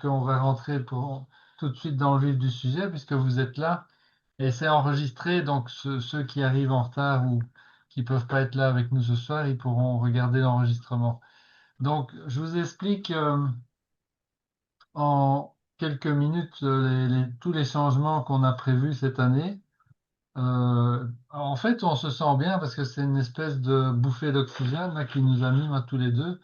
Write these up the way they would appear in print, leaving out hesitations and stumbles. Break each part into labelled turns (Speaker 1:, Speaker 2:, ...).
Speaker 1: donc on va rentrer tout de suite dans le vif du sujet puisque vous êtes là. Et c'est enregistré, donc ceux qui arrivent en retard ou qui peuvent pas être là avec nous ce soir, ils pourront regarder l'enregistrement. Donc, je vous explique en quelques minutes tous les changements qu'on a prévus cette année. En fait, on se sent bien parce que c'est une espèce de bouffée d'oxygène là, qui nous anime à tous les deux.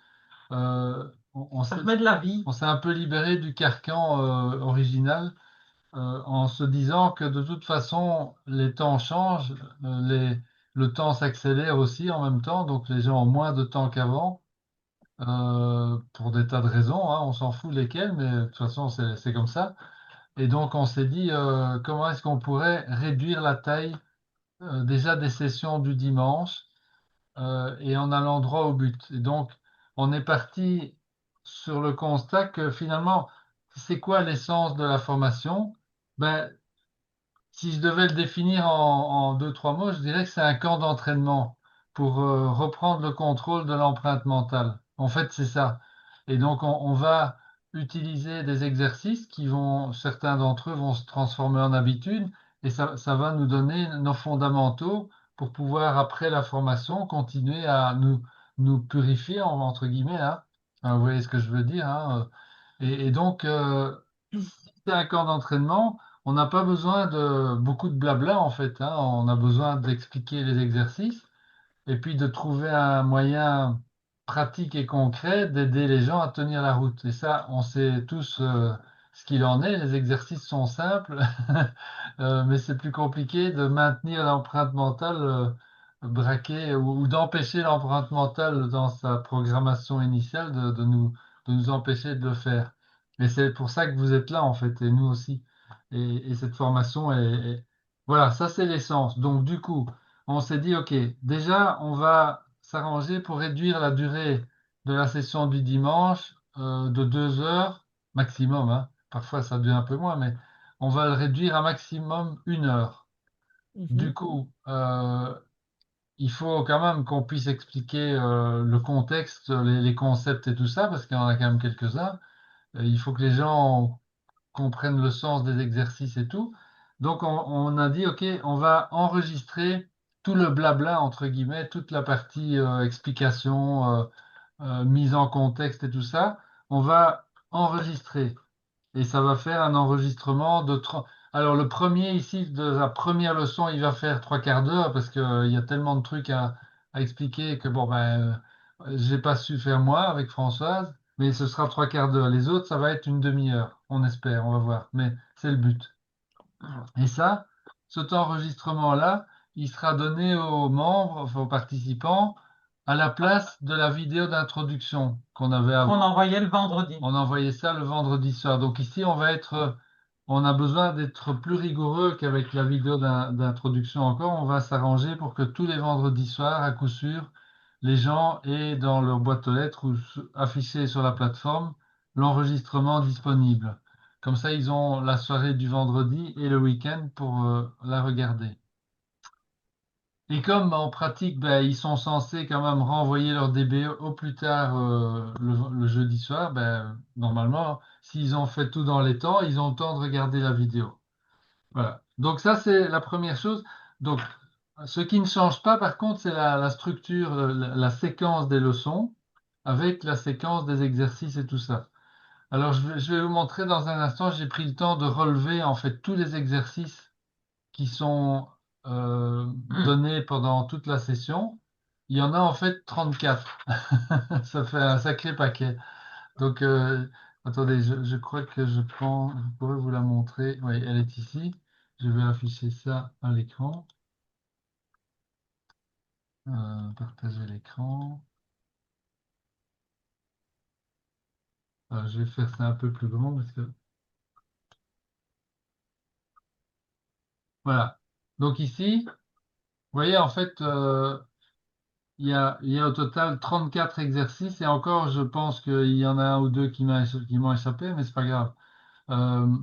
Speaker 2: Ça remet de la vie.
Speaker 1: On s'est un peu libéré du carcan original en se disant que de toute façon, les temps changent, le temps s'accélère aussi en même temps, donc les gens ont moins de temps qu'avant, pour des tas de raisons, hein, on s'en fout lesquelles, mais de toute façon, c'est comme ça. Et donc, on s'est dit, comment est-ce qu'on pourrait réduire la taille déjà des sessions du dimanche et en allant droit au but. Et donc, on est parti sur le constat que finalement, c'est quoi l'essence de la formation? Ben, si je devais le définir en deux, trois mots, je dirais que c'est un camp d'entraînement pour reprendre le contrôle de l'empreinte mentale. En fait, c'est ça. Et donc, on va utiliser des exercices qui vont, certains d'entre eux vont se transformer en habitude et ça va nous donner nos fondamentaux pour pouvoir, après la formation, continuer à nous purifier, entre guillemets, hein. Vous voyez ce que je veux dire, hein. Et donc, si c'est un camp d'entraînement, on n'a pas besoin de beaucoup de blabla en fait, hein. On a besoin d'expliquer les exercices et puis de trouver un moyen pratique et concret d'aider les gens à tenir la route. Et ça, on sait tous ce qu'il en est. Les exercices sont simples, mais c'est plus compliqué de maintenir l'empreinte mentale braquée ou d'empêcher l'empreinte mentale dans sa programmation initiale de nous empêcher de le faire. Et c'est pour ça que vous êtes là en fait, et nous aussi. Et cette formation voilà, ça c'est l'essence. Donc du coup, on s'est dit, OK, déjà, on va s'arranger pour réduire la durée de la session du dimanche de 2 heures maximum, hein. Parfois, ça devient un peu moins, mais on va le réduire à maximum 1 heure. Du
Speaker 2: Mhm.
Speaker 1: coup, il faut quand même qu'on puisse expliquer le contexte, les concepts et tout ça, parce qu'il y en a quand même quelques-uns. Il faut que les gens comprennent le sens des exercices et tout. Donc, on a dit, OK, on va enregistrer tout le blabla, entre guillemets, toute la partie explication, mise en contexte et tout ça. On va enregistrer. Et ça va faire un enregistrement de 30. Alors, le premier ici, de la première leçon, il va faire trois quarts d'heure parce qu'il y a tellement de trucs à expliquer que, bon, ben, j'ai pas su faire moi avec Françoise, mais ce sera trois quarts d'heure. Les autres, ça va être une demi-heure. On espère, on va voir. Mais c'est le but. Et ça, cet enregistrement-là, il sera donné aux membres, enfin, aux participants, à la place de la vidéo d'introduction qu'on avait
Speaker 2: Qu'on
Speaker 1: avant.
Speaker 2: envoyait le vendredi.
Speaker 1: On a envoyé ça le vendredi soir. Donc ici, on a besoin d'être plus rigoureux qu'avec la vidéo d'introduction encore. On va s'arranger pour que tous les vendredis soirs, à coup sûr, les gens aient dans leur boîte aux lettres ou affiché sur la plateforme l'enregistrement disponible. Comme ça, ils ont la soirée du vendredi et le week-end pour la regarder. Et comme en pratique, ben, ils sont censés quand même renvoyer leur DB au plus tard le jeudi soir, ben, normalement, s'ils ont fait tout dans les temps, ils ont le temps de regarder la vidéo. Voilà. Donc ça, c'est la première chose. Donc, ce qui ne change pas, par contre, c'est la structure, la séquence des leçons avec la séquence des exercices et tout ça. Alors, je vais vous montrer dans un instant, j'ai pris le temps de relever en fait tous les exercices qui sont donnés pendant toute la session. Il y en a en fait 34. Ça fait un sacré paquet. Donc, attendez, je crois que je pourrais vous la montrer. Oui, elle est ici. Je vais afficher ça à l'écran. Partager l'écran. Je vais faire ça un peu plus grand parce que voilà. Donc ici, vous voyez, en fait, il y a au total 34 exercices et encore, je pense qu'il y en a un ou deux qui m'ont échappé, mais c'est pas grave. Euh,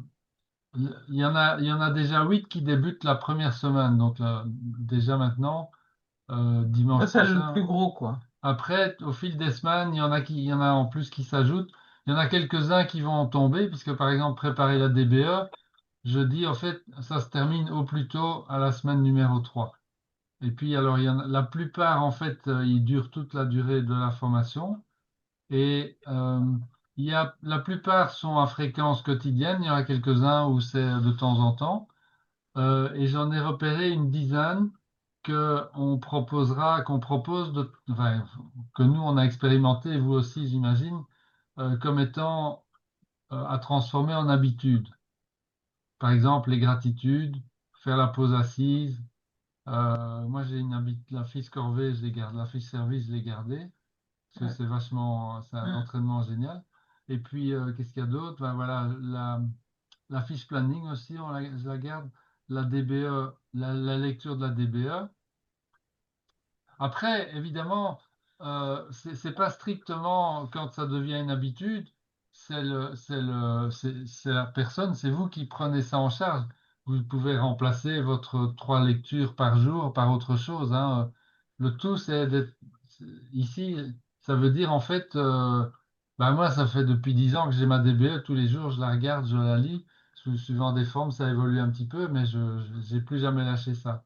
Speaker 1: il y en a déjà 8 qui débutent la première semaine, donc là, déjà maintenant, dimanche
Speaker 2: C'est le
Speaker 1: prochain.
Speaker 2: plus gros, quoi.
Speaker 1: Après, au fil des semaines, il y en a en plus qui s'ajoutent. Il y en a quelques-uns qui vont tomber, puisque par exemple, préparer la DBE, je dis en fait, ça se termine au plus tôt à la semaine numéro 3. Et puis, alors, la plupart, en fait, ils durent toute la durée de la formation. Et la plupart sont à fréquence quotidienne. Il y en a quelques-uns où c'est de temps en temps. Et j'en ai repéré une dizaine qu'on propose enfin, que nous, on a expérimenté, et vous aussi, j'imagine, comme étant à transformer en habitude. Par exemple, les gratitudes, faire la pause assise. Moi, j'ai la fiche corvée, je l'ai gardée, la fiche service, je l'ai gardée, parce que c'est un entraînement génial. Et puis, qu'est-ce qu'il y a d'autre? Ben, voilà, la fiche planning aussi, je la garde. La DBE, la lecture de la DBE. Après, évidemment, c'est pas strictement quand ça devient une habitude, c'est la personne, c'est vous qui prenez ça en charge. Vous pouvez remplacer votre 3 lectures par jour par autre chose, hein. Le tout, ici, ça veut dire en fait, ben moi, ça fait depuis 10 ans que j'ai ma DBE, tous les jours, je la regarde, je la lis. Suivant des formes, ça évolue un petit peu, mais je n'ai plus jamais lâché ça.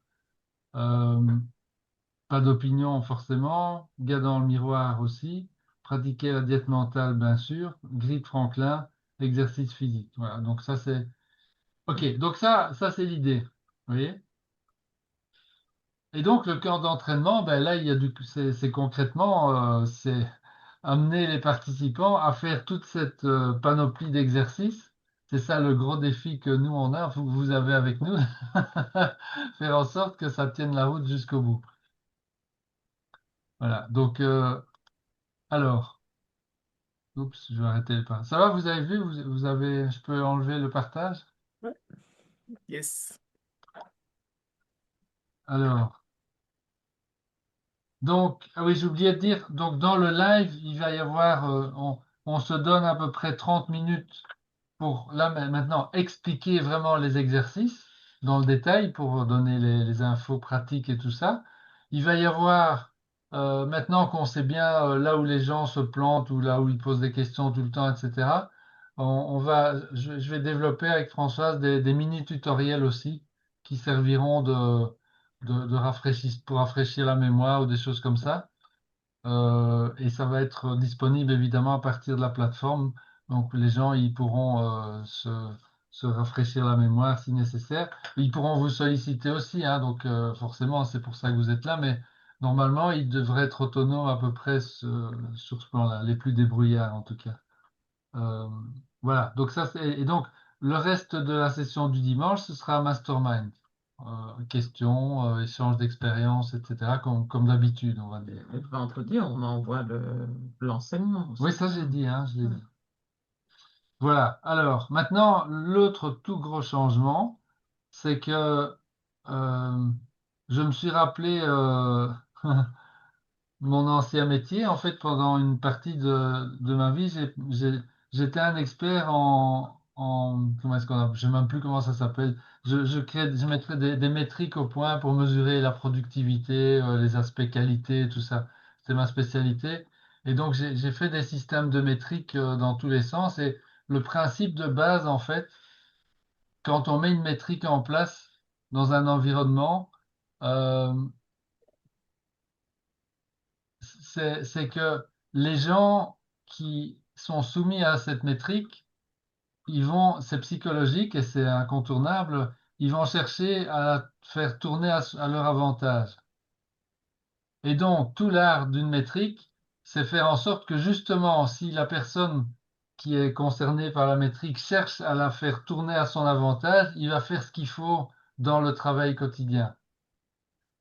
Speaker 1: Euh, Pas d'opinion forcément, gars dans le miroir aussi, pratiquer la diète mentale bien sûr, grille de Franklin, exercice physique. Voilà, donc ça c'est... Ok, donc ça c'est l'idée. Vous voyez? Et donc le camp d'entraînement, ben là il y a c'est concrètement, c'est amener les participants à faire toute cette panoplie d'exercices. C'est ça le gros défi que nous on a, vous avez avec nous, faire en sorte que ça tienne la route jusqu'au bout. Voilà, donc alors. Oups, je vais arrêter le partage. Ça va, vous avez vu, vous avez, je peux enlever le partage?
Speaker 3: Ouais. Yes.
Speaker 1: Alors, donc, ah oui, j'ai oublié de dire, donc dans le live, il va y avoir, on se donne à peu près 30 minutes pour, là, maintenant, expliquer vraiment les exercices dans le détail pour donner les infos pratiques et tout ça. Il va y avoir, maintenant qu'on sait bien là où les gens se plantent ou là où ils posent des questions tout le temps, etc., je vais développer avec Françoise des mini-tutoriels aussi qui serviront pour rafraîchir la mémoire ou des choses comme ça. Et ça va être disponible évidemment à partir de la plateforme. Donc les gens ils pourront se rafraîchir la mémoire si nécessaire. Ils pourront vous solliciter aussi, hein, donc forcément c'est pour ça que vous êtes là, mais normalement ils devraient être autonomes à peu près sur ce plan-là, les plus débrouillards en tout cas. Euh, voilà, donc et donc le reste de la session du dimanche, ce sera mastermind. Questions, échange d'expériences, etc., comme d'habitude, on va dire.
Speaker 2: Et le vendredi, on envoie l'enseignement aussi.
Speaker 1: Oui, ça j'ai dit, hein, je l'ai dit. Voilà, alors maintenant, l'autre tout gros changement, c'est que je me suis rappelé mon ancien métier. En fait, pendant une partie de ma vie, j'étais un expert comment est-ce qu'on a, je ne sais même plus comment ça s'appelle. Je mettrais des métriques au point pour mesurer la productivité, les aspects qualité, tout ça. C'était ma spécialité. Et donc, j'ai fait des systèmes de métriques dans tous les sens. Et le principe de base, en fait, quand on met une métrique en place dans un environnement, euh, c'est que les gens qui sont soumis à cette métrique, c'est psychologique et c'est incontournable, ils vont chercher à la faire tourner à leur avantage. Et donc, tout l'art d'une métrique, c'est faire en sorte que justement, si la personne qui est concernée par la métrique cherche à la faire tourner à son avantage, il va faire ce qu'il faut dans le travail quotidien.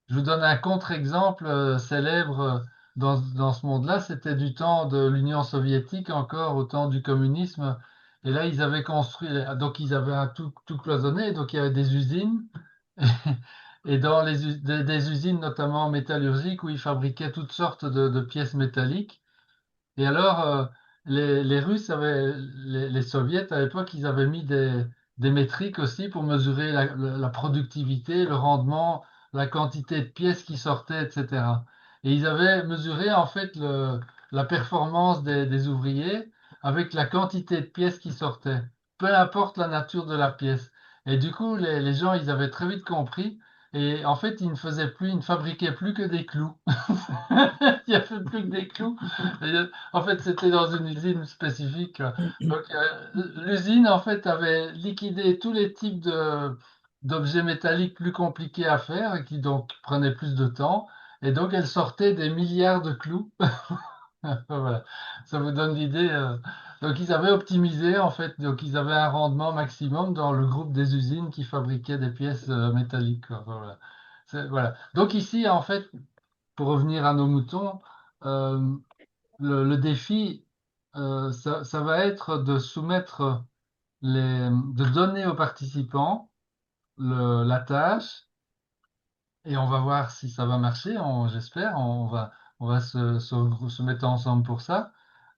Speaker 1: Je vous donne un contre-exemple célèbre dans ce monde-là. C'était du temps de l'Union soviétique encore, au temps du communisme. Et là, ils avaient construit, donc ils avaient un tout cloisonné, donc il y avait des usines. Et dans des usines notamment métallurgiques où ils fabriquaient toutes sortes de pièces métalliques. Et alors, les Russes les Soviets à l'époque, ils avaient mis des métriques aussi pour mesurer la productivité, le rendement, la quantité de pièces qui sortaient, etc. Et ils avaient mesuré en fait la performance des ouvriers avec la quantité de pièces qui sortaient, peu importe la nature de la pièce. Et du coup, les gens, ils avaient très vite compris. Et en fait, ils ne fabriquaient plus que des clous. Il n'y avait plus que des clous. En fait, c'était dans une usine spécifique. Donc, l'usine, en fait, avait liquidé tous les types d'objets métalliques plus compliqués à faire et qui donc prenaient plus de temps. Et donc, elle sortait des milliards de clous. Voilà, ça vous donne l'idée. Donc, ils avaient optimisé, en fait. Donc, ils avaient un rendement maximum dans le groupe des usines qui fabriquaient des pièces métalliques, quoi. Voilà. Voilà. Donc, ici, en fait, pour revenir à nos moutons, euh, le défi, ça va être de soumettre de donner aux participants la tâche et on va voir si ça va marcher, j'espère. On va se mettre ensemble pour ça,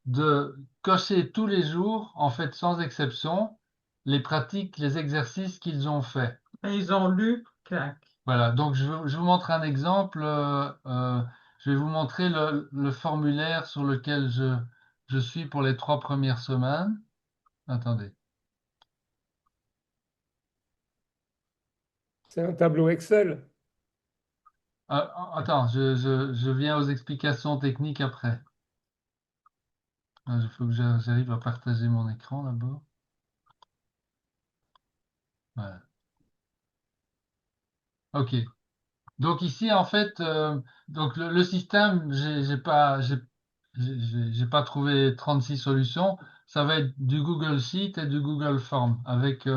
Speaker 1: de cocher tous les jours, en fait, sans exception, les pratiques, les exercices qu'ils ont faits.
Speaker 2: Et ils ont lu, clac.
Speaker 1: Voilà, donc je vous montre un exemple. Je vais vous montrer le formulaire sur lequel je suis pour les 3 premières semaines. Attendez.
Speaker 4: C'est un tableau Excel.
Speaker 1: Attends, je viens aux explications techniques après. Il faut que j'arrive à partager mon écran d'abord. Voilà. OK. Donc ici, en fait, donc le système, j'ai pas trouvé 36 solutions. Ça va être du Google Sheet et du Google Form avec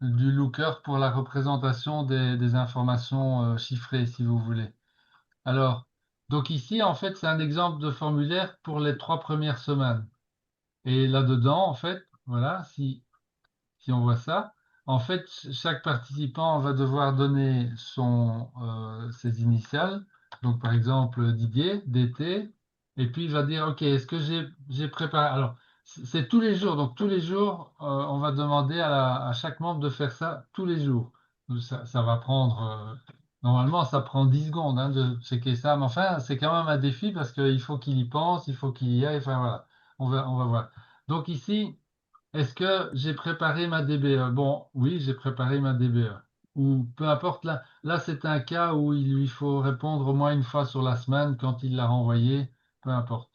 Speaker 1: du Looker pour la représentation des informations chiffrées, si vous voulez. Alors, donc ici, en fait, c'est un exemple de formulaire pour les 3 premières semaines. Et là-dedans, en fait, voilà, si on voit ça, en fait, chaque participant va devoir donner ses initiales. Donc, par exemple, Didier, DT, et puis il va dire, OK, est-ce que j'ai préparé? Alors, c'est tous les jours. Donc, tous les jours, on va demander à chaque membre de faire ça tous les jours. Ça va prendre, normalement, ça prend 10 secondes hein, de checker ça. Mais enfin, c'est quand même un défi parce qu'il faut qu'il y pense, il faut qu'il y aille. Enfin, voilà, on va voir. Donc, ici, est-ce que j'ai préparé ma DBE? Bon, oui, j'ai préparé ma DBE. Ou peu importe, là c'est un cas où il lui faut répondre au moins une fois sur la semaine quand il l'a renvoyé, peu importe.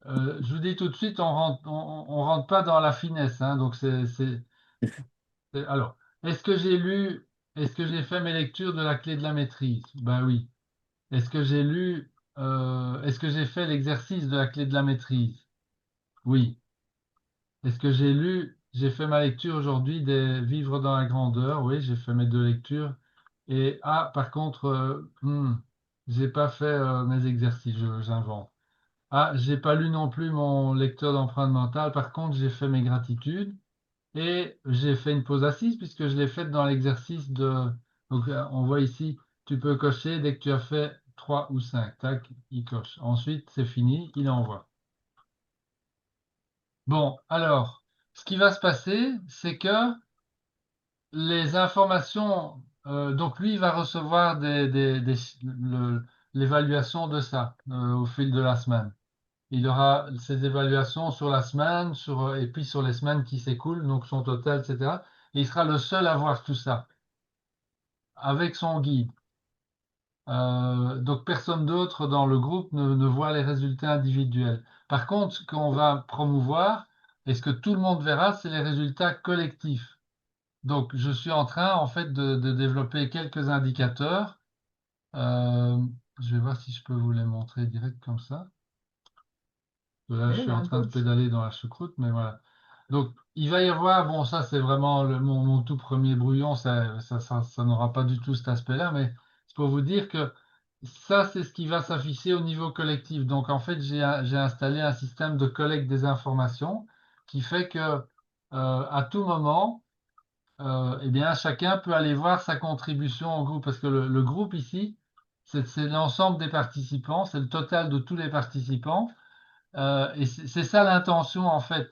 Speaker 1: Je vous dis tout de suite, on rentre pas dans la finesse, hein, donc alors, est-ce que j'ai lu, est-ce que j'ai fait mes lectures de la clé de la maîtrise? Ben oui. Est-ce que j'ai fait l'exercice de la clé de la maîtrise? Oui. Est-ce que j'ai fait ma lecture aujourd'hui des Vivre dans la grandeur? Oui, j'ai fait mes 2 lectures. Et par contre, j'ai pas fait mes exercices, j'invente. J'ai pas lu non plus mon lecteur d'empreinte mentale. Par contre, j'ai fait mes gratitudes et j'ai fait une pause assise puisque je l'ai faite dans l'exercice de. Donc, on voit ici, tu peux cocher dès que tu as fait 3 ou 5. Tac, il coche. Ensuite, c'est fini, il envoie. Bon, alors, ce qui va se passer, c'est que les informations, donc lui, il va recevoir l'évaluation de ça au fil de la semaine. Il aura ses évaluations sur la semaine, et puis sur les semaines qui s'écoulent, donc son total, etc. Et il sera le seul à voir tout ça avec son guide. Donc personne d'autre dans le groupe ne voit les résultats individuels. Par contre, ce qu'on va promouvoir, et ce que tout le monde verra, c'est les résultats collectifs. Donc, je suis en train, en fait, de développer quelques indicateurs. Euh, je vais voir si je peux vous les montrer direct comme ça. Là, je
Speaker 2: Et
Speaker 1: suis en
Speaker 2: à
Speaker 1: train de
Speaker 2: gauche.
Speaker 1: pédaler dans la choucroute, mais voilà. Donc, il va y avoir, bon, ça, c'est vraiment mon tout premier brouillon, ça n'aura pas du tout cet aspect-là, mais c'est pour vous dire que ça, c'est ce qui va s'afficher au niveau collectif. Donc, en fait, j'ai installé un système de collecte des informations qui fait que, à tout moment, eh bien, chacun peut aller voir sa contribution au groupe, parce que le groupe ici, c'est l'ensemble des participants, c'est le total de tous les participants, et c'est ça l'intention en fait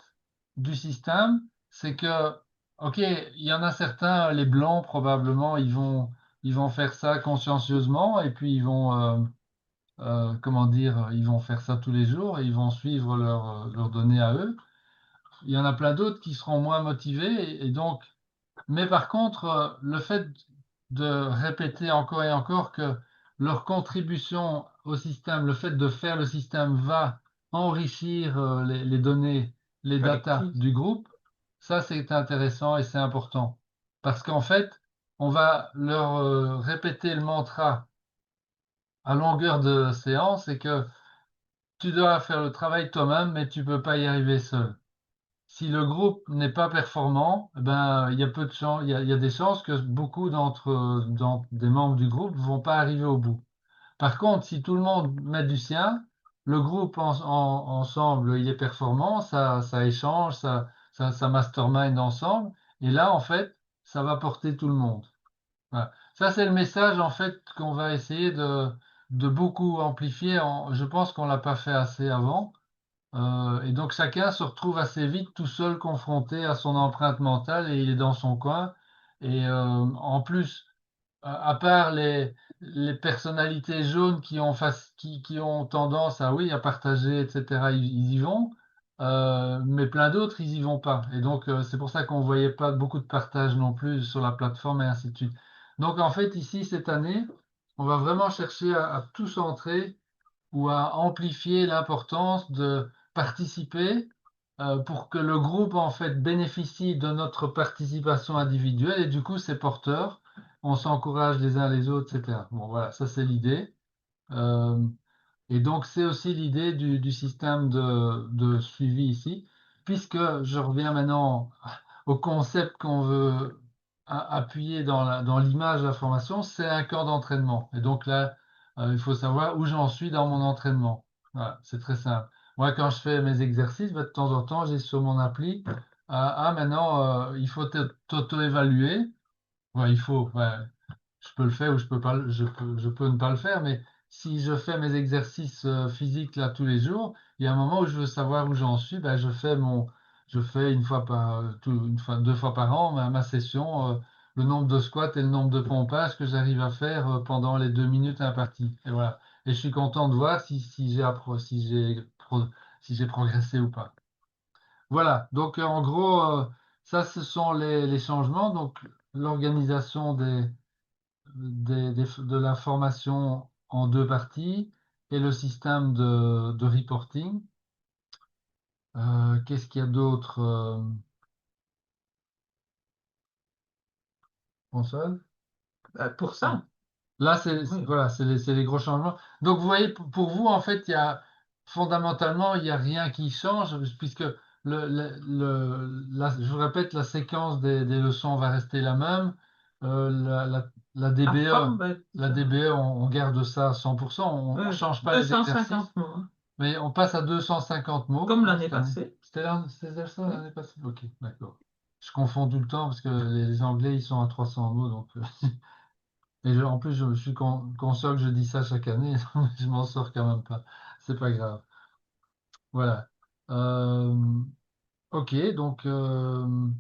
Speaker 1: du système, c'est que, ok, il y en a certains, les blancs probablement, ils vont faire ça consciencieusement, et puis comment dire, ils vont faire ça tous les jours, et ils vont suivre leurs données à eux. il y en a plein d'autres qui seront moins motivés. Et donc, mais par contre, le fait de répéter encore et encore que leur contribution au système, le fait de faire le système va enrichir les données, les datas
Speaker 2: Collectif.
Speaker 1: du groupe, ça c'est intéressant et c'est important. Parce qu'en fait, on va leur répéter le mantra à longueur de séance et que tu dois faire le travail toi-même, mais tu peux pas y arriver seul. Si le groupe n'est pas performant, eh ben, il y a peu de chances, il y a des chances que beaucoup des membres du groupe vont pas arriver au bout. Par contre, si tout le monde met du sien, le groupe ensemble, il est performant, ça échange, ça mastermind ensemble, et là, en fait, ça va porter tout le monde. Voilà. Ça, c'est le message, en fait, qu'on va essayer de beaucoup amplifier. Je pense qu'on l'a pas fait assez avant. Et donc chacun se retrouve assez vite tout seul confronté à son empreinte mentale et il est dans son coin. Et en plus, à part les personnalités jaunes qui ont tendance à oui à partager, etc., ils y vont, mais plein d'autres, ils y vont pas. Et donc c'est pour ça qu'on voyait pas beaucoup de partage non plus sur la plateforme et ainsi de suite. Donc en fait ici cette année, on va vraiment chercher à tout centrer ou à amplifier l'importance de participer pour que le groupe en fait bénéficie de notre participation individuelle et du coup c'est porteur, on s'encourage les uns les autres, etc. Bon voilà, ça c'est l'idée. Euh, et donc, c'est aussi l'idée du système de suivi ici, puisque je reviens maintenant au concept qu'on veut appuyer dans l'image de la formation, c'est un camp d'entraînement. Et donc là, il faut savoir où j'en suis dans mon entraînement. Voilà, c'est très simple. Moi, quand je fais mes exercices, bah, de temps en temps, j'ai sur mon appli, maintenant, il faut t'auto-évaluer. Ouais, il faut. Ouais, je peux le faire ou je peux pas, je peux ne pas le faire, mais si je fais mes exercices physiques là tous les jours, il y a un moment où je veux savoir où j'en suis, ben je fais une fois une fois, 2 fois par an ma session, le nombre de squats et le nombre de pompages que j'arrive à faire pendant les 2 minutes imparties. Et voilà. Et je suis content de voir si j'ai progressé ou pas. Voilà. Donc en gros, ça ce sont les changements. Donc l'organisation de la formation en 2 parties et le système de reporting. Qu'est-ce qu'il y a d'autre, François?
Speaker 2: Pour ça,
Speaker 1: Là,
Speaker 2: oui.
Speaker 1: voilà, c'est les gros changements. Donc, vous voyez, pour vous, en fait, fondamentalement, il n'y a rien qui change, puisque je vous répète, la séquence des leçons va rester la même. La
Speaker 2: La
Speaker 1: DBE,
Speaker 2: forme va être
Speaker 1: la
Speaker 2: différente.
Speaker 1: DBE, on garde ça à 100%, on ne change pas les exercices.
Speaker 2: 250 mots, hein,
Speaker 1: Mais on passe à 250 mots
Speaker 2: comme
Speaker 1: hein,
Speaker 2: l'année
Speaker 1: cette année.
Speaker 2: passée.
Speaker 1: C'était ça
Speaker 2: Oui.
Speaker 1: l'année passée? Ok, d'accord. Je confonds tout le temps parce que les Anglais, ils sont à 300 mots. Donc, en plus, je suis conscient que je dis ça chaque année. Je m'en sors quand même pas. C'est pas grave. Voilà. Euh, ok, donc on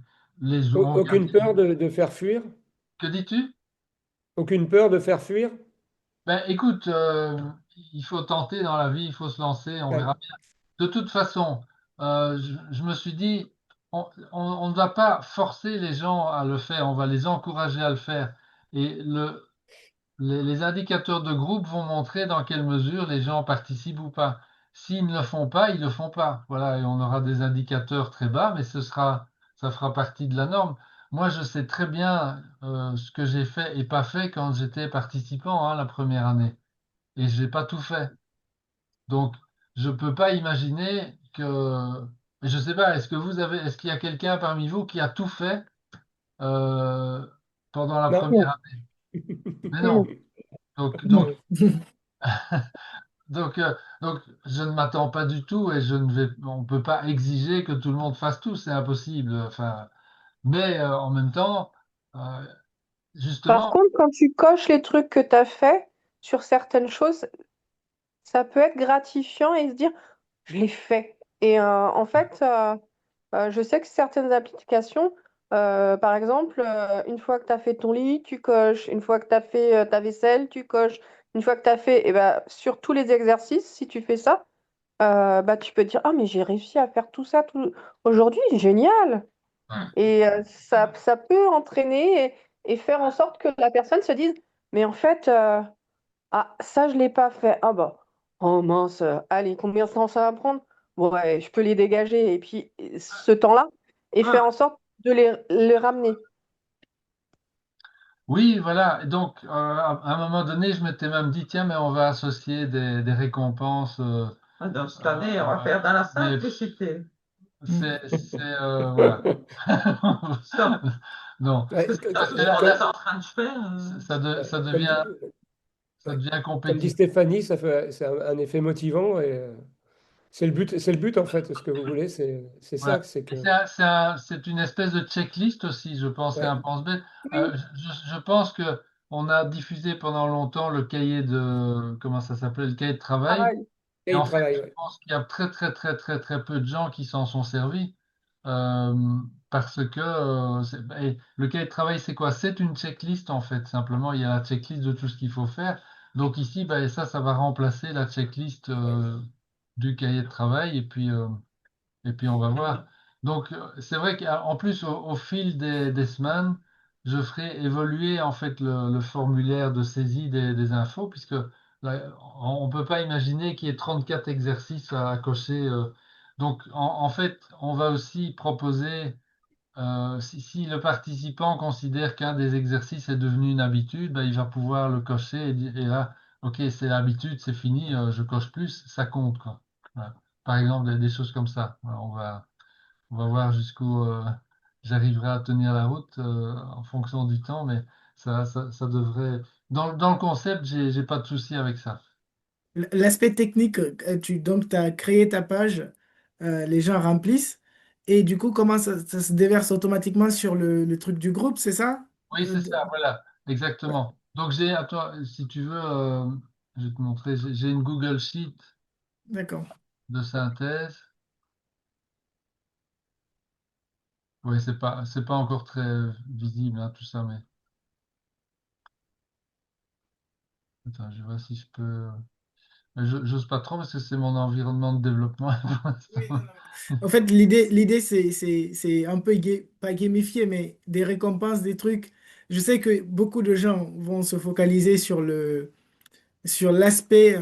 Speaker 1: regarde.
Speaker 4: Aucune peur de faire fuir?
Speaker 1: Que dis-tu?
Speaker 4: Aucune peur de faire fuir?
Speaker 1: Ben, écoute, il faut tenter dans la vie, il faut se lancer, on verra.
Speaker 4: Ouais.
Speaker 1: De toute façon, je me suis dit, on ne va pas forcer les gens à le faire, on va les encourager à le faire. Et les indicateurs de groupe vont montrer dans quelle mesure les gens participent ou pas. S'ils ne le font pas, ils ne le font pas. Voilà, et on aura des indicateurs très bas, mais ça fera partie de la norme. Moi, je sais très bien ce que j'ai fait et pas fait quand j'étais participant hein, la première année. Et je n'ai pas tout fait. Donc, je ne peux pas imaginer que. Je ne sais pas, est-ce qu'il y a quelqu'un parmi vous qui a tout fait euh, pendant la
Speaker 4: Non,
Speaker 1: première année? Mais non. Donc, donc,
Speaker 4: non.
Speaker 1: donc, euh, donc, je ne m'attends pas du tout et on ne peut pas exiger que tout le monde fasse tout, c'est impossible. Enfin, mais en même temps, euh,
Speaker 5: Par
Speaker 1: justement,
Speaker 5: contre, quand tu coches les trucs que tu as fait sur certaines choses, ça peut être gratifiant et se dire, je l'ai fait. Et en fait, je sais que certaines applications, par exemple, une fois que tu as fait ton lit, tu coches. Une fois que tu as fait ta vaisselle, tu coches. Une fois que tu as fait, et ben, sur tous les exercices, si tu fais ça, bah, tu peux dire, ah, mais j'ai réussi à faire tout ça aujourd'hui, génial.
Speaker 1: Ouais.
Speaker 5: Et ça peut entraîner et faire en sorte que la personne se dise, mais en fait, ah, ça, je l'ai pas fait. Ah bah, oh mince, allez, combien de temps ça va prendre? Ouais, je peux les dégager. Et puis, ce temps-là, et
Speaker 2: Ouais.
Speaker 5: faire en sorte de les ramener.
Speaker 1: Oui, voilà. Et donc, à un moment donné, je m'étais même dit, tiens, mais on va associer des récompenses.
Speaker 2: Dans cette année, on va faire dans la
Speaker 1: Mais
Speaker 2: simplicité.
Speaker 1: voilà.
Speaker 2: Stop.
Speaker 1: Non,
Speaker 4: Ouais,
Speaker 2: Stop.
Speaker 1: parce que
Speaker 2: Ce qu'on
Speaker 1: là,
Speaker 2: est en train de faire.
Speaker 1: ça
Speaker 4: comme,
Speaker 1: devient, ça
Speaker 4: ouais,
Speaker 1: devient
Speaker 4: comme dit
Speaker 1: compétitif.
Speaker 4: Stéphanie, c'est un effet motivant et c'est le but en fait. Ce que vous voulez, c'est ça,
Speaker 1: Voilà.
Speaker 4: c'est
Speaker 1: Et
Speaker 4: que
Speaker 1: c'est une espèce de checklist aussi, je pense, c'est
Speaker 4: ouais,
Speaker 1: un pense-bête.
Speaker 5: Oui,
Speaker 1: Je pense que on a diffusé pendant longtemps le cahier de, comment ça s'appelait, le cahier de travail.
Speaker 5: pareil.
Speaker 1: Et
Speaker 4: et il
Speaker 1: en fait,
Speaker 4: travaille.
Speaker 1: je
Speaker 4: Ouais.
Speaker 1: pense qu'il y a très, très, très, très, très peu de gens qui s'en sont servis. euh, Parce que et le cahier de travail, c'est quoi? C'est une checklist, en fait. Simplement, il y a la checklist de tout ce qu'il faut faire. Donc ici, ben, ça va remplacer la checklist du cahier de travail. Et puis on va voir. Donc, c'est vrai qu'en plus, au fil des semaines, je ferai évoluer en fait le formulaire de saisie des infos, puisque là, on ne peut pas imaginer qu'il y ait 34 exercices à cocher. Donc, en fait, on va aussi proposer, si le participant considère qu'un des exercices est devenu une habitude, ben, il va pouvoir le cocher et là, OK, c'est l'habitude, c'est fini, je coche plus, ça compte, quoi. Voilà. Par exemple, des choses comme ça. Voilà, on va voir jusqu'où j'arriverai à tenir la route en fonction du temps, mais ça devrait. Dans le concept, j'ai pas de souci avec ça.
Speaker 3: L'aspect technique, donc tu as créé ta page, les gens remplissent, et du coup, comment ça se déverse automatiquement sur le truc du groupe, c'est ça?
Speaker 1: Oui, c'est ça, voilà,
Speaker 3: Ouais,
Speaker 1: exactement. Donc à toi, si tu veux, je vais te montrer, j'ai une Google Sheet
Speaker 3: d'accord.
Speaker 1: de synthèse. Oui, c'est pas encore très visible, hein, tout ça, mais attends, je vois si je peux. Mais j'ose pas trop parce que c'est mon environnement de développement pour
Speaker 3: Oui, non,
Speaker 1: l'instant.
Speaker 3: non. En fait, l'idée c'est un peu, pas gamifié, mais des récompenses, des trucs. Je sais que beaucoup de gens vont se focaliser sur l'aspect,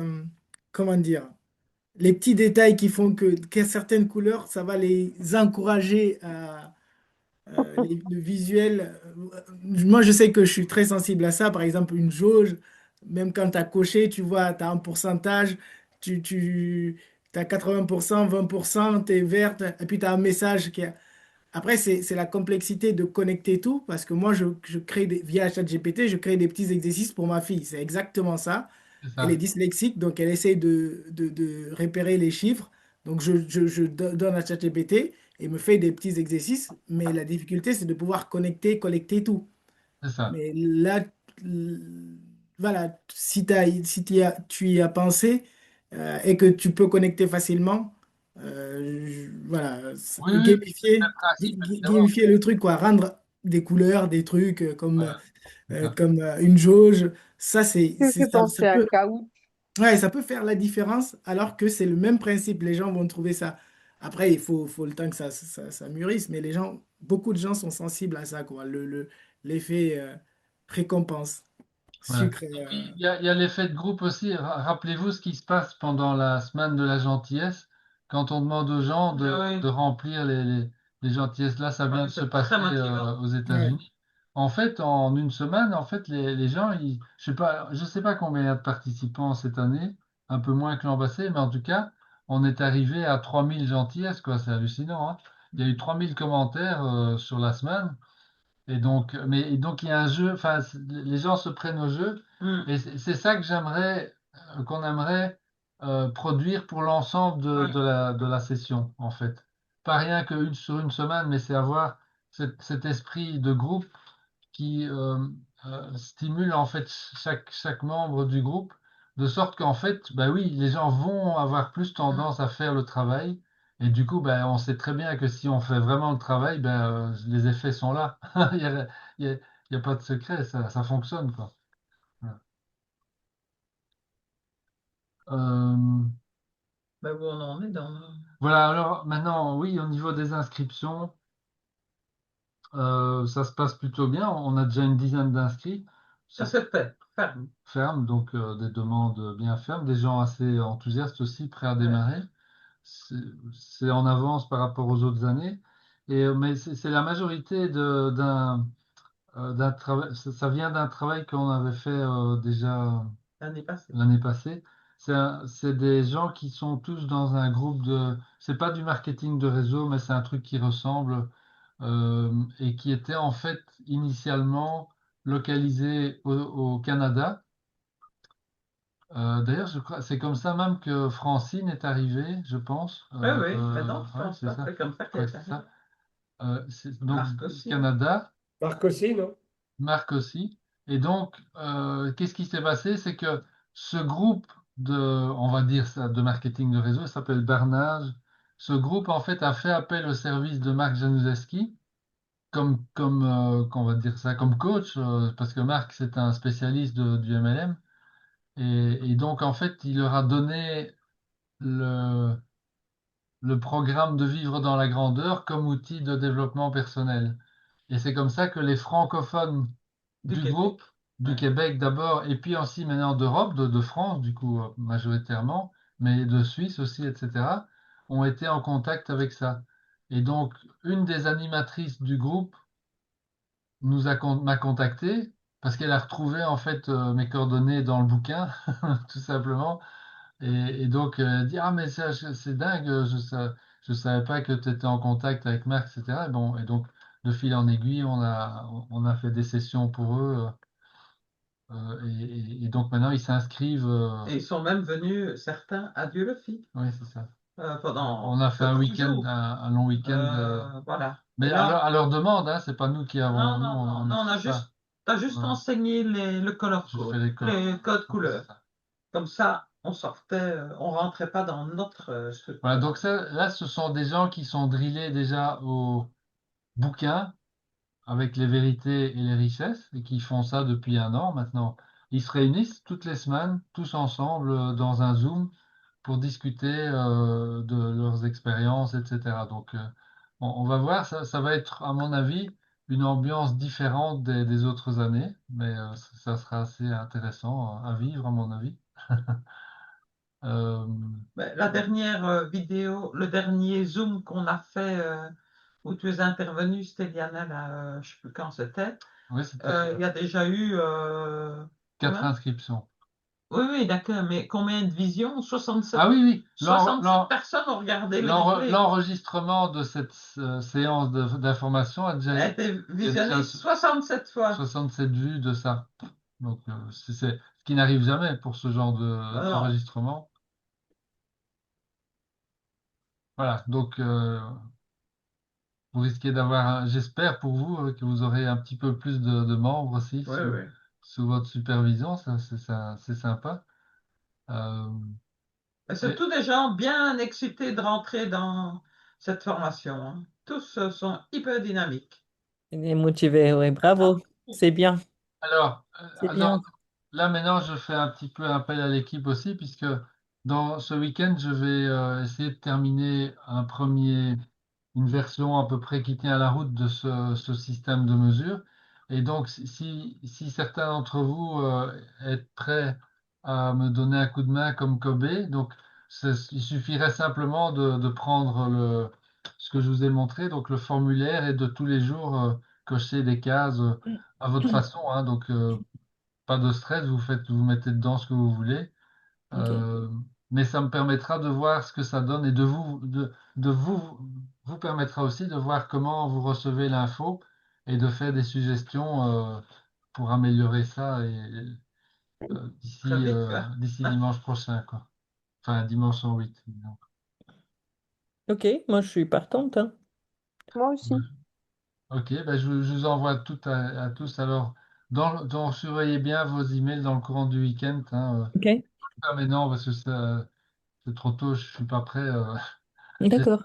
Speaker 3: comment dire, les petits détails qui font que certaines couleurs, ça va les encourager à le visuel. Moi, je sais que je suis très sensible à ça. Par exemple, une jauge, même quand tu as coché, tu vois, tu as un pourcentage, tu as 80%, 20%, tu es verte, et puis tu as un message qui est. Après, c'est la complexité de connecter tout, parce que moi, je crée via ChatGPT, je crée des petits exercices pour ma fille. C'est exactement ça.
Speaker 1: C'est
Speaker 3: Elle est
Speaker 1: ça,
Speaker 3: dyslexique, donc elle essaye de repérer les chiffres. Donc, je donne à ChatGPT et me fait des petits exercices, mais la difficulté, c'est de pouvoir connecter, collecter tout.
Speaker 1: c'est ça.
Speaker 3: Mais là, voilà, si tu y as pensé et que tu peux connecter facilement, voilà,
Speaker 1: Oui, oui, le
Speaker 3: gamifier,
Speaker 1: principe, évidemment.
Speaker 3: gamifier le truc, quoi, rendre des couleurs, des trucs
Speaker 1: Voilà, c'est ça.
Speaker 3: comme une jauge, ça,
Speaker 5: Ça me fait
Speaker 3: ça
Speaker 5: penser à
Speaker 3: peut,
Speaker 5: Kahoot.
Speaker 3: ouais, ça peut faire la différence alors que c'est le même principe. Les gens vont trouver ça. Après, faut le temps que ça mûrisse, mais beaucoup de gens sont sensibles à ça, quoi. L'effet récompense,
Speaker 1: Voilà.
Speaker 3: sucre.
Speaker 1: Et puis, il y a l'effet de groupe aussi. Rappelez-vous ce qui se passe pendant la semaine de la gentillesse, quand on demande aux gens
Speaker 2: Ah oui.
Speaker 1: de remplir les gentillesses. Là, ça vient
Speaker 2: Ouais,
Speaker 1: de se
Speaker 2: c'est
Speaker 1: passer
Speaker 2: très motivant.
Speaker 1: aux
Speaker 3: Ouais.
Speaker 1: États-Unis. En fait, en une semaine, en fait, les gens, je sais pas combien il y a de participants cette année, un peu moins que l'an passé, mais en tout cas, on est arrivé à 3000 gentillesses, quoi. C'est hallucinant, hein. Il y a eu 3000 commentaires sur la semaine. Et donc il y a un jeu, enfin, les gens se prennent au jeu,
Speaker 2: Hmm.
Speaker 1: et c'est ça que j'aimerais, qu'on aimerait produire pour l'ensemble
Speaker 2: Ouais.
Speaker 1: de la session, en fait. Pas rien sur une semaine, mais c'est avoir cet esprit de groupe qui stimule en fait chaque membre du groupe, de sorte qu'en fait, bah oui, les gens vont avoir plus
Speaker 2: Hmm.
Speaker 1: tendance à faire le travail, et du coup, bah, on sait très bien que si on fait vraiment le travail, ben, les effets sont là. Il y a, il y a- il y a pas de secret, ça fonctionne, quoi. Voilà. Euh,
Speaker 2: Ben, où on en est dans...
Speaker 1: Voilà, alors maintenant, oui, au niveau des inscriptions, ça se passe plutôt bien. On a déjà une dizaine d'inscrits.
Speaker 2: Ça
Speaker 1: Ça
Speaker 2: se fait, ferme.
Speaker 1: ferme, donc des demandes bien fermes, des gens assez enthousiastes aussi, prêts à
Speaker 2: Ouais.
Speaker 1: démarrer. C'est c'est en avance par rapport aux autres années. Mais c'est la majorité d'un travail. Ça vient d'un travail qu'on avait fait déjà
Speaker 2: L'année passée.
Speaker 1: l'année passée. C'est des gens qui sont tous dans un groupe de. C'est pas du marketing de réseau, mais c'est un truc qui ressemble et qui était en fait initialement localisé au Canada. D'ailleurs, je crois, c'est comme ça même que Francine est arrivée, je pense.
Speaker 2: Oui, oui, mais non, je
Speaker 1: Ouais,
Speaker 2: pense
Speaker 1: c'est
Speaker 2: pas.
Speaker 1: ça.
Speaker 2: C'est comme ça
Speaker 1: Je
Speaker 2: qu'elle
Speaker 1: crois
Speaker 2: est
Speaker 1: que c'est
Speaker 2: arrivée.
Speaker 1: ça. Donc,
Speaker 2: Marc aussi.
Speaker 1: Canada,
Speaker 4: Marc aussi, non?
Speaker 1: Marc aussi. Et donc, qu'est-ce qui s'est passé? C'est que ce groupe on va dire ça, de marketing de réseau, il s'appelle Barnage. Ce groupe, en fait, a fait appel au service de Marc Januszewski qu'on va dire ça, comme coach, parce que Marc, c'est un spécialiste du MLM. Et donc, en fait, il leur a donné le, le programme de vivre dans la grandeur comme outil de développement personnel. Et c'est comme ça que les francophones
Speaker 2: Du
Speaker 1: du
Speaker 2: Québec.
Speaker 1: groupe, du
Speaker 2: Ouais.
Speaker 1: Québec d'abord, et puis aussi maintenant d'Europe, de France, du coup, majoritairement, mais de Suisse aussi, etc., ont été en contact avec ça. Et donc, une des animatrices du groupe m'a contacté parce qu'elle a retrouvé en fait mes coordonnées dans le bouquin, tout simplement. Et donc, elle dit, ah, mais c'est dingue, je savais pas que tu étais en contact avec Marc, etc. Et donc, de fil en aiguille, on a fait des sessions pour eux. Et donc, maintenant, ils s'inscrivent.
Speaker 2: Et ils sont même venus, certains, à Dieu le fit,
Speaker 1: Oui, c'est ça.
Speaker 2: pendant
Speaker 1: On a fait un
Speaker 2: plusieurs
Speaker 1: week-end,
Speaker 2: jours.
Speaker 1: un long week-end.
Speaker 2: Voilà. Et
Speaker 1: Mais
Speaker 2: là,
Speaker 1: à leur demande, hein, c'est pas nous qui avons.
Speaker 2: non,
Speaker 1: Nous,
Speaker 2: non, non,
Speaker 1: on
Speaker 2: non,
Speaker 1: n'écrit pas.
Speaker 2: t'as juste
Speaker 1: Voilà.
Speaker 2: enseigné le color
Speaker 1: Je fais
Speaker 2: code,
Speaker 1: les codes.
Speaker 2: les codes
Speaker 1: Ouais, c'est
Speaker 2: couleurs.
Speaker 1: ça.
Speaker 2: Comme ça, on sortait, on rentrait pas dans notre
Speaker 1: Voilà,
Speaker 2: structure.
Speaker 1: donc ça, là, ce sont des gens qui sont drillés déjà au bouquin avec les vérités et les richesses, et qui font ça depuis un an maintenant. Ils se réunissent toutes les semaines, tous ensemble, dans un Zoom, pour discuter de leurs expériences, etc. Donc, on va voir, ça va être, à mon avis, une ambiance différente des autres années, mais ça sera assez intéressant à vivre, à mon avis. Euh,
Speaker 2: Ben, la dernière vidéo, le dernier Zoom qu'on a fait où tu es intervenu, c'était Liana, là, je sais plus quand c'était.
Speaker 1: oui, c'était
Speaker 2: Il y a déjà eu
Speaker 1: 4
Speaker 2: combien?
Speaker 1: inscriptions.
Speaker 2: Oui, oui, d'accord, mais combien de visions?
Speaker 1: Ah oui, oui,
Speaker 2: 67 personnes ont regardé le replay.
Speaker 1: l'enregistrement de cette séance d'information
Speaker 2: Elle a été
Speaker 1: il y a déjà
Speaker 2: visionnée 67 fois.
Speaker 1: 67 vues de ça. Donc, ce qui n'arrive jamais pour ce genre
Speaker 2: Ah non,
Speaker 1: d'enregistrement. Voilà, donc vous risquez d'avoir, j'espère pour vous, que vous aurez un petit peu plus de membres aussi
Speaker 2: oui, oui.
Speaker 1: sous votre supervision, ça, c'est sympa. Euh,
Speaker 2: Mais c'est
Speaker 1: et-
Speaker 2: tous des gens bien excités de rentrer dans cette formation, hein. Tous sont hyper dynamiques.
Speaker 6: Il est motivé, oui, bravo. C'est bien,
Speaker 1: alors,
Speaker 6: c'est bien.
Speaker 1: là, maintenant, je fais un petit peu appel à l'équipe aussi, puisque dans ce week-end, je vais essayer de terminer une version à peu près qui tient la route de ce système de mesure. Et donc, si certains d'entre vous êtes prêts à me donner un coup de main comme Kobe, donc il suffirait simplement de prendre ce que je vous ai montré, donc le formulaire, et de tous les jours cocher des cases à votre façon, hein. Donc, pas de stress, vous mettez dedans ce que vous voulez.
Speaker 6: Ok.
Speaker 1: Euh, mais ça me permettra de voir ce que ça donne, et de vous permettra aussi de voir comment vous recevez l'info et de faire des suggestions pour améliorer ça
Speaker 2: Très vite, quoi.
Speaker 1: d'ici dimanche prochain, quoi. Enfin, dimanche en 8. Disons.
Speaker 6: Ok, moi je suis partante, hein.
Speaker 5: Moi aussi.
Speaker 1: Ok, ben je vous envoie tout à tous. Alors, surveillez bien vos emails dans le courant du week-end, hein.
Speaker 6: Ok,
Speaker 1: Ah, mais non, parce que c'est trop tôt, je suis pas prêt. J'ai
Speaker 6: d'accord.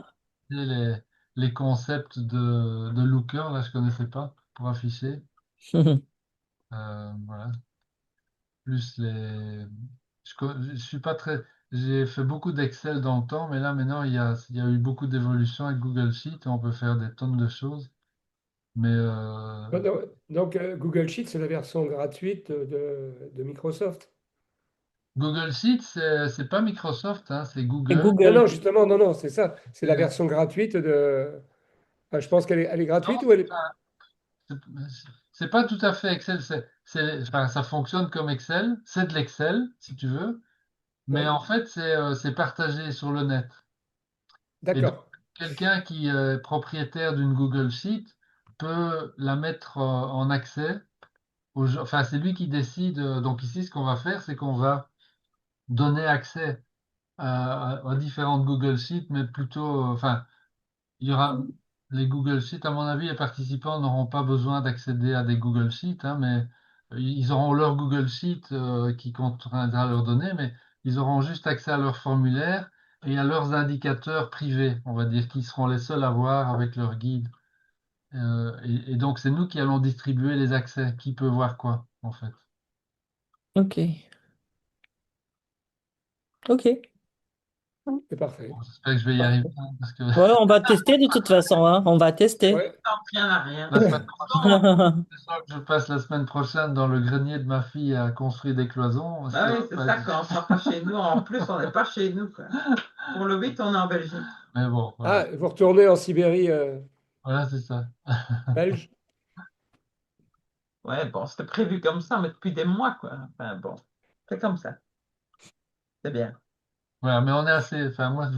Speaker 1: essayé les concepts de Looker, là, je connaissais pas, pour afficher. Voilà. Plus les. Je suis pas très. j'ai fait beaucoup d'Excel dans le temps, mais là maintenant il y a eu beaucoup d'évolutions avec Google Sheet et on peut faire des tonnes de choses. Mais
Speaker 4: Donc, Google Sheet, c'est la version gratuite de Microsoft.
Speaker 1: Google Sheet, c'est pas Microsoft, hein, c'est
Speaker 6: Et
Speaker 1: Google.
Speaker 4: Non,
Speaker 6: Google.
Speaker 4: non, justement, non, non, c'est ça. C'est la
Speaker 1: C'est-
Speaker 4: version gratuite de. Enfin, je pense qu'elle est
Speaker 1: Non,
Speaker 4: gratuite ou elle est.
Speaker 1: c'est pas tout à fait Excel. Enfin, ça fonctionne comme Excel. C'est de l'Excel, si tu veux. Mais
Speaker 4: Oui,
Speaker 1: en fait, c'est partagé sur le net. Et donc,
Speaker 4: d'accord.
Speaker 1: quelqu'un qui est propriétaire d'une Google Sheet peut la mettre en accès aux gens. Enfin, c'est lui qui décide. Donc ici, ce qu'on va faire, c'est qu'on va donner accès à différentes Google Sheets, mais plutôt, enfin, il y aura les Google Sheets, à mon avis, les participants n'auront pas besoin d'accéder à des Google Sheets, hein, mais ils auront leur Google Sheet qui contiendra leurs données, mais ils auront juste accès à leur formulaire et à leurs indicateurs privés, on va dire, qui seront les seuls à voir avec leur guide. Et donc, c'est nous qui allons distribuer les accès. Qui peut voir quoi, en fait.
Speaker 6: Ok. Ok.
Speaker 4: C'est parfait.
Speaker 1: Bon, j'espère que je vais y arriver,
Speaker 6: Parfait.
Speaker 1: hein, parce que
Speaker 6: Ouais, on va tester de toute façon, hein. On va tester.
Speaker 4: Ouais.
Speaker 2: Non, rien à rien.
Speaker 1: la semaine prochaine,
Speaker 2: Bon,
Speaker 1: c'est ça que je passe la semaine prochaine dans le grenier de ma fille à construire des cloisons.
Speaker 2: bah
Speaker 1: Ça
Speaker 2: oui,
Speaker 1: va
Speaker 2: c'est
Speaker 1: pas
Speaker 2: ça,
Speaker 1: être-
Speaker 2: quand on sera pas chez nous. En plus, on n'est pas chez nous, quoi. Pour le 8, on est en Belgique.
Speaker 1: Mais bon, voilà.
Speaker 4: Ah, vous retournez en Sibérie
Speaker 1: Voilà, c'est ça.
Speaker 4: belge?
Speaker 2: Ouais, bon, c'était prévu comme ça, mais depuis des mois, quoi. Enfin, bon, c'est comme ça. C'est bien.
Speaker 1: Voilà, mais on est assez. Enfin, moi,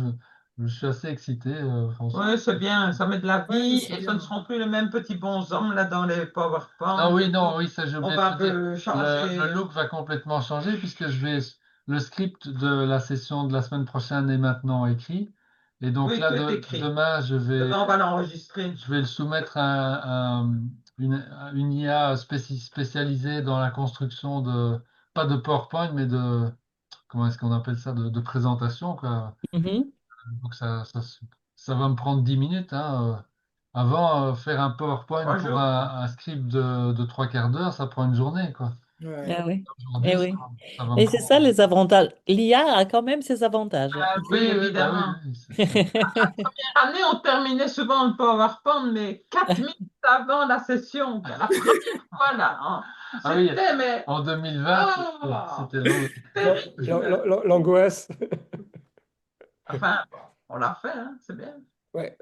Speaker 1: je suis assez excité, François.
Speaker 2: Oui, c'est bien, ça met de la
Speaker 3: Ouais,
Speaker 2: vie
Speaker 3: c'est
Speaker 2: et ce ne
Speaker 3: bien.
Speaker 2: seront plus les mêmes petits bonshommes là dans les
Speaker 1: Ah
Speaker 2: PowerPoint
Speaker 1: oui,
Speaker 2: et
Speaker 1: non,
Speaker 2: tout.
Speaker 1: oui, ça j'ai
Speaker 2: On
Speaker 1: oublié de
Speaker 2: va un
Speaker 1: te dire.
Speaker 2: peu
Speaker 1: Le
Speaker 2: changer.
Speaker 1: look va complètement changer puisque le script de la session de la semaine prochaine est maintenant écrit. Et donc
Speaker 2: Oui,
Speaker 1: là,
Speaker 2: tout est écrit.
Speaker 1: demain,
Speaker 2: Demain, on va l'enregistrer.
Speaker 1: je vais le soumettre à une IA spécialisée dans la construction pas de PowerPoint, mais comment est-ce qu'on appelle ça, de présentation, quoi.
Speaker 6: Mhm.
Speaker 1: Donc ça va me prendre 10 minutes, hein. Avant, faire un PowerPoint
Speaker 2: Trois
Speaker 1: pour
Speaker 2: jours.
Speaker 1: un script de trois quarts d'heure, ça prend une journée, quoi.
Speaker 3: Ouais.
Speaker 6: Ah oui. Eh
Speaker 1: Aujourd'hui,
Speaker 6: oui.
Speaker 1: ça va me
Speaker 6: Mais c'est ça
Speaker 1: prendre.
Speaker 6: les avantages. L'IA a quand même ses avantages.
Speaker 2: Ah
Speaker 1: Oui,
Speaker 2: oui,
Speaker 1: oui, bah oui,
Speaker 2: évidemment.
Speaker 1: oui,
Speaker 2: Première année, on terminait souvent le PowerPoint, mais 4 minutes avant la session, quoi. La première fois, là, hein.
Speaker 1: Ah oui,
Speaker 2: C'était, mais,
Speaker 1: en 2020,
Speaker 2: oh,
Speaker 1: c'était long.
Speaker 2: terrible.
Speaker 4: L'angoisse.
Speaker 2: Enfin, bon, on l'a fait, hein, c'est bien.
Speaker 4: Ouais.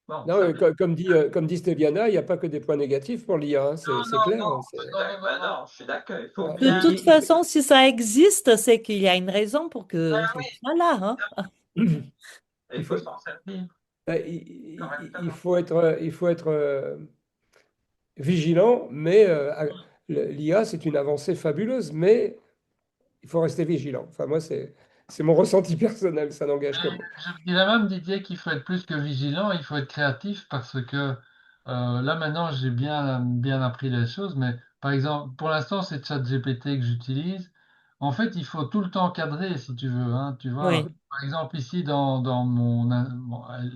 Speaker 2: Bon,
Speaker 4: Non,
Speaker 2: ça,
Speaker 4: comme dit Stéliana, il n'y a pas que des points négatifs pour l'IA, hein,
Speaker 2: non,
Speaker 4: c'est
Speaker 2: non,
Speaker 4: clair.
Speaker 2: non,
Speaker 4: Hein,
Speaker 2: non, je suis d'accord, il faut
Speaker 4: ouais,
Speaker 6: De
Speaker 2: bien.
Speaker 6: toute façon, si ça existe, c'est qu'il y a une raison pour que
Speaker 2: Ah
Speaker 6: ça
Speaker 2: oui,
Speaker 6: soit là, hein.
Speaker 2: il faut s'en servir
Speaker 4: il
Speaker 2: correctement.
Speaker 4: faut être vigilant, mais l'IA, c'est une avancée fabuleuse, mais il faut rester vigilant. Enfin, moi, c'est mon ressenti personnel, ça n'engage que moi.
Speaker 1: Je dirais même, Didier, qu'il faut être plus que vigilant, il faut être créatif parce que là maintenant j'ai bien appris les choses, mais par exemple, pour l'instant c'est ChatGPT que j'utilise. En fait, il faut tout le temps cadrer si tu veux, hein, tu vois.
Speaker 6: Oui,
Speaker 1: Par exemple, ici dans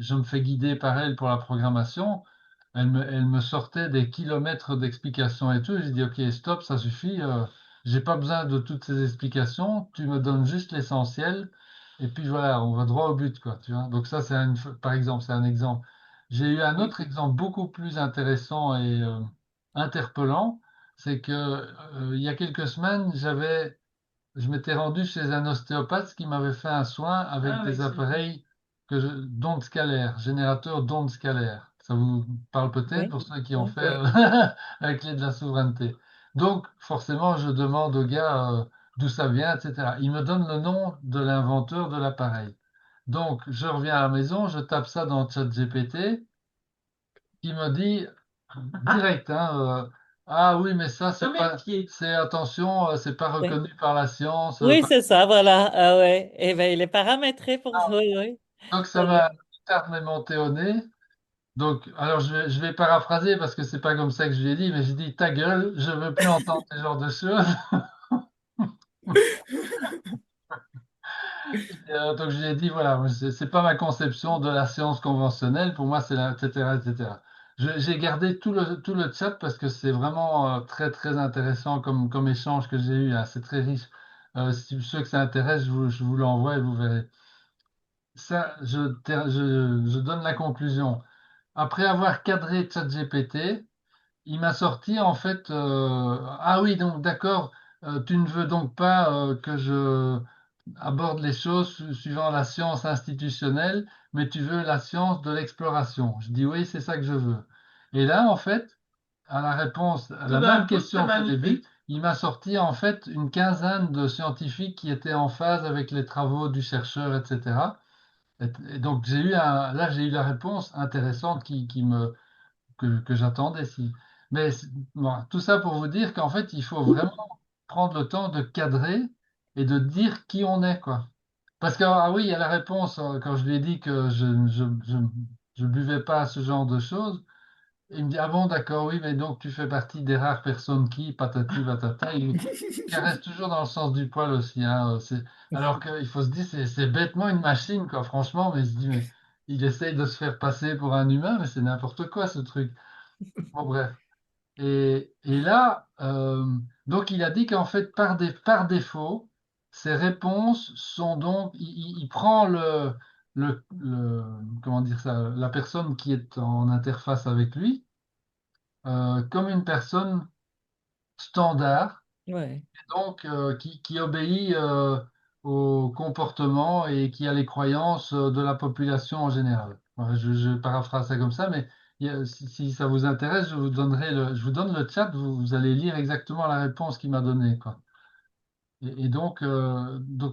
Speaker 1: je me fais guider par elle pour la programmation. Elle me sortait des kilomètres d'explications et tout. J'ai dit, OK, stop, ça suffit. J'ai pas besoin de toutes ces explications. Tu me donnes juste l'essentiel. Et puis voilà, on va droit au but, quoi, tu vois. Donc ça, par exemple, c'est un exemple. J'ai eu un
Speaker 4: Oui,
Speaker 1: autre exemple beaucoup plus intéressant et interpellant. C'est que il y a quelques semaines, je m'étais rendu chez un ostéopathe qui m'avait fait un soin avec
Speaker 2: Ah oui,
Speaker 1: des
Speaker 2: c'est bien.
Speaker 1: appareils d'ondes scalaires, générateurs d'ondes scalaires. Ça vous parle peut-être
Speaker 6: oui,
Speaker 1: pour ceux qui ont
Speaker 6: oui.
Speaker 1: fait
Speaker 4: ouais,
Speaker 1: la clé de la souveraineté. Donc, forcément, je demande au gars d'où ça vient, etc. Il me donne le nom de l'inventeur de l'appareil. Donc, je reviens à la maison, je tape ça dans ChatGPT, qui me dit direct, hein, ah oui, mais ça,
Speaker 2: Le métier.
Speaker 1: c'est attention, c'est pas
Speaker 6: Oui,
Speaker 1: reconnu par la science.
Speaker 6: oui, c'est ça, voilà. Ah ouais. Eh ben, il est paramétré pour ça. Oui, oui.
Speaker 1: Donc
Speaker 6: Ça
Speaker 1: ça
Speaker 6: y est.
Speaker 1: m'a éternellement monté au nez. Donc, alors je vais paraphraser parce que c'est pas comme ça que je lui ai dit, mais j'ai dit ta gueule, je veux plus entendre ce genre de choses. Donc je lui ai dit voilà, moi, c'est pas ma conception de la science conventionnelle, pour moi c'est etc., etc. J'ai gardé tout le chat parce que c'est vraiment très très intéressant comme échange que j'ai eu, hein. C'est très riche. Si ceux que ça intéresse, je vous l'envoie et vous verrez. Ça, je donne la conclusion. Après avoir cadré ChatGPT, il m'a sorti en fait, ah oui, donc d'accord, tu ne veux donc pas que je aborde les choses suivant la science institutionnelle, mais tu veux la science de l'exploration. Je dis oui, c'est ça que je veux. Et là, en fait, à la réponse à
Speaker 2: Tout
Speaker 1: la
Speaker 2: d'un
Speaker 1: même
Speaker 2: coup, c'est
Speaker 1: question qu'au début,
Speaker 2: magnifique.
Speaker 1: il m'a sorti en fait une quinzaine de scientifiques qui étaient en phase avec les travaux du chercheur, etc. Et donc là j'ai eu la réponse intéressante que j'attendais. Si. Mais bon, tout ça pour vous dire qu'en fait, il faut vraiment prendre le temps de cadrer et de dire qui on est, quoi. Parce que, ah oui, il y a la réponse quand je lui ai dit que je buvais pas à ce genre de choses. Il me dit, ah bon, d'accord, oui, mais donc tu fais partie des rares personnes qui, patati patata, il caresse toujours dans le sens du poil aussi. Hein, alors qu'il faut se dire, c'est bêtement une machine, quoi, franchement, mais il se dit, mais il essaye de se faire passer pour un humain, mais c'est n'importe quoi ce truc. Bon, bref. Et là, donc il a dit qu'en fait, par défaut, ces réponses sont donc, il prend comment dire ça, la personne qui est en interface avec lui, comme une personne standard,
Speaker 6: Ouais.
Speaker 1: donc qui obéit au comportement et qui a les croyances de la population en général. Voilà, je paraphrase ça comme ça, mais si ça vous intéresse, je vous donne le chat, vous allez lire exactement la réponse qu'il m'a donnée, quoi. Et donc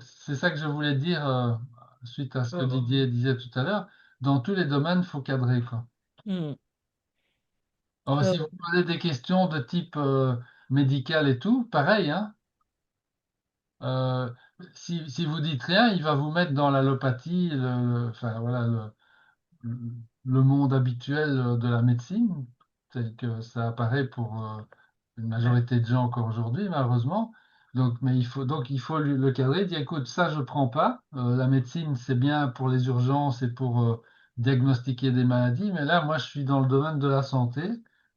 Speaker 1: c'est ça que je voulais dire suite à ce que
Speaker 2: Oh,
Speaker 1: Didier disait tout à l'heure. Dans tous les domaines, il faut cadrer, quoi.
Speaker 6: Mm.
Speaker 1: Alors,
Speaker 6: Ouais,
Speaker 1: si vous posez des questions de type médical et tout, pareil, hein. Euh, si vous dites rien, il va vous mettre dans l'allopathie, enfin voilà, le monde habituel de la médecine, tel que ça apparaît pour une majorité de gens encore aujourd'hui, malheureusement. Donc il faut le cadrer, dire écoute, ça je prends pas. La médecine, c'est bien pour les urgences et pour diagnostiquer des maladies, mais là, moi, je suis dans le domaine de la santé.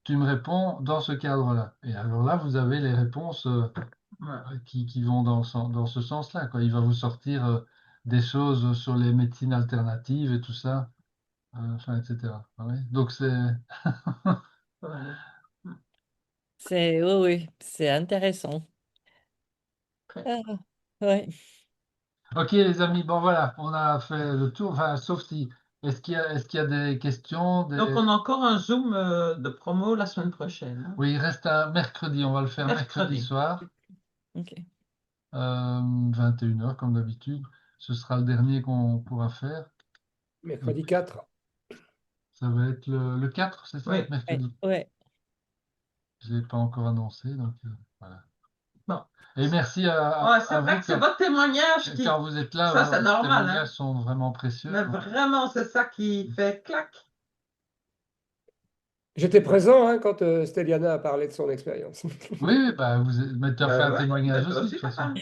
Speaker 1: Tu me réponds dans ce cadre-là. Et alors là, vous avez les réponses.
Speaker 2: ouais.
Speaker 1: Qui vont dans ce sens-là, quoi. Il va vous sortir des choses sur les médecines alternatives et tout ça, enfin, etc. Ah ouais. Donc c'est
Speaker 2: Voilà.
Speaker 6: oui, oui, c'est intéressant.
Speaker 2: Très.
Speaker 6: Ah, ouais.
Speaker 1: ok les amis. Bon voilà, on a fait le tour. Enfin, sauf si est-ce qu'il y a des questions,
Speaker 2: Donc, on a encore un Zoom de promo la semaine prochaine, hein.
Speaker 1: Oui, il reste un mercredi. On va le faire mercredi
Speaker 2: Mercredi.
Speaker 1: soir,
Speaker 6: Ok.
Speaker 1: 21 heures comme d'habitude. Ce sera le dernier qu'on pourra faire. Et
Speaker 4: Mercredi
Speaker 1: puis,
Speaker 4: 4.
Speaker 1: ça va être le 4, c'est ça,
Speaker 2: Oui.
Speaker 6: Ouais,
Speaker 1: mercredi.
Speaker 6: ouais.
Speaker 1: Je ne l'ai pas encore annoncé, donc voilà.
Speaker 2: Bon.
Speaker 1: Et merci
Speaker 2: Ouais, c'est
Speaker 1: à
Speaker 2: vrai
Speaker 1: vous
Speaker 2: que c'est votre témoignage
Speaker 1: quand
Speaker 2: qui.
Speaker 1: vous êtes là,
Speaker 2: Ça, c'est
Speaker 1: vos
Speaker 2: normal, hein.
Speaker 1: témoignages sont vraiment précieux.
Speaker 2: Mais vraiment, c'est ça qui fait clac.
Speaker 4: J'étais présent hein, quand Stéliana a parlé de son expérience.
Speaker 1: Oui, oui, bah, mais tu as fait un
Speaker 2: Ouais,
Speaker 1: témoignage
Speaker 2: mais toi
Speaker 1: aussi, de
Speaker 2: aussi,
Speaker 1: toute
Speaker 2: papa.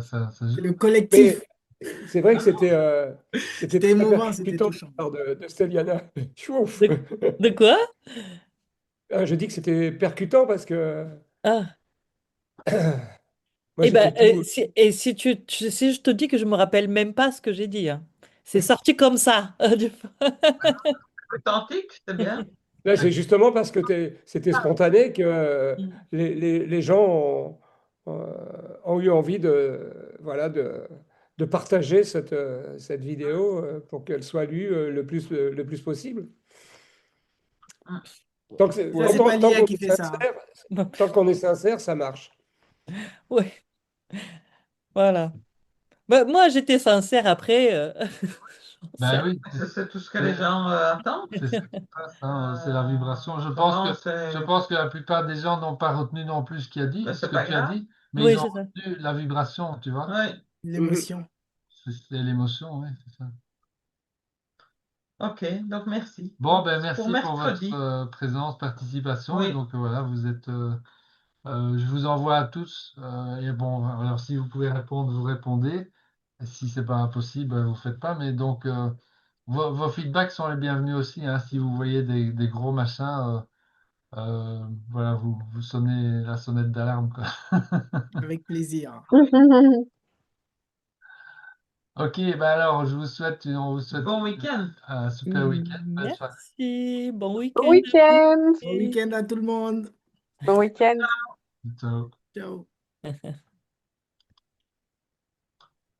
Speaker 1: façon. Ça
Speaker 3: C'est le
Speaker 1: joue.
Speaker 3: collectif.
Speaker 4: Mais c'est vrai que c'était
Speaker 3: C'était
Speaker 4: très
Speaker 3: émouvant, c'était
Speaker 4: percutant de
Speaker 3: touchant.
Speaker 4: la part de Stéliana. Chouf.
Speaker 6: De, de quoi?
Speaker 4: Ah, je dis que c'était percutant parce que
Speaker 6: Ah.
Speaker 4: moi
Speaker 6: Eh ben,
Speaker 4: j'étais tout.
Speaker 6: si je te dis que je me rappelle même pas ce que j'ai dit, hein. C'est sorti comme ça.
Speaker 2: Authentique, c'est bien.
Speaker 4: Là, c'est justement parce que c'était spontané que
Speaker 6: Mm.
Speaker 4: les gens ont eu envie voilà, de partager cette vidéo pour qu'elle soit lue le plus possible.
Speaker 3: Ça, c'est pas
Speaker 4: Tant
Speaker 3: l'IA
Speaker 4: qu'on
Speaker 3: qui
Speaker 4: est
Speaker 3: fait ça.
Speaker 4: sincère, tant qu'on est sincère, ça marche.
Speaker 6: Ouais, voilà. Ben, moi, j'étais sincère après. J'en sais
Speaker 1: Ben oui,
Speaker 2: C'est tout ce que les
Speaker 1: c'est
Speaker 2: gens attendent.
Speaker 1: c'est ce qui se passe, hein, c'est la vibration.
Speaker 2: Autrement,
Speaker 1: Je
Speaker 2: c'est
Speaker 1: pense que la plupart des gens n'ont pas retenu non plus
Speaker 2: mais
Speaker 1: ce
Speaker 2: c'est
Speaker 1: que
Speaker 2: pas
Speaker 1: tu as
Speaker 2: grave.
Speaker 1: dit, mais ils
Speaker 6: Oui,
Speaker 1: ont
Speaker 6: c'est ça.
Speaker 1: retenu la vibration, tu vois.
Speaker 2: Oui.
Speaker 4: Mhm.
Speaker 3: L'émotion.
Speaker 1: C'est l'émotion, oui, c'est ça.
Speaker 2: OK, donc merci.
Speaker 1: Bon,
Speaker 2: Donc,
Speaker 1: ben
Speaker 2: pour
Speaker 1: merci pour votre
Speaker 2: mercredi.
Speaker 1: présence, participation. Et
Speaker 2: Oui.
Speaker 1: donc voilà, vous êtes. Je vous envoie à tous. Et bon, alors si vous pouvez répondre, vous répondez. Et si c'est pas possible, vous faites pas. Mais donc, vos feedbacks sont les bienvenus aussi. Hein. Si vous voyez des gros machins, voilà, vous sonnez la sonnette d'alarme, quoi.
Speaker 3: Avec plaisir.
Speaker 1: Ok, bah alors, on vous souhaite
Speaker 2: Bon week-end.
Speaker 1: un super week-end. Bonne soirée.
Speaker 6: Merci. Bon
Speaker 5: Bon
Speaker 6: week-end à
Speaker 5: week-end.
Speaker 6: tous.
Speaker 3: Bon week-end à tout le monde.
Speaker 5: Bon week-end.
Speaker 1: Ciao.
Speaker 3: Ciao.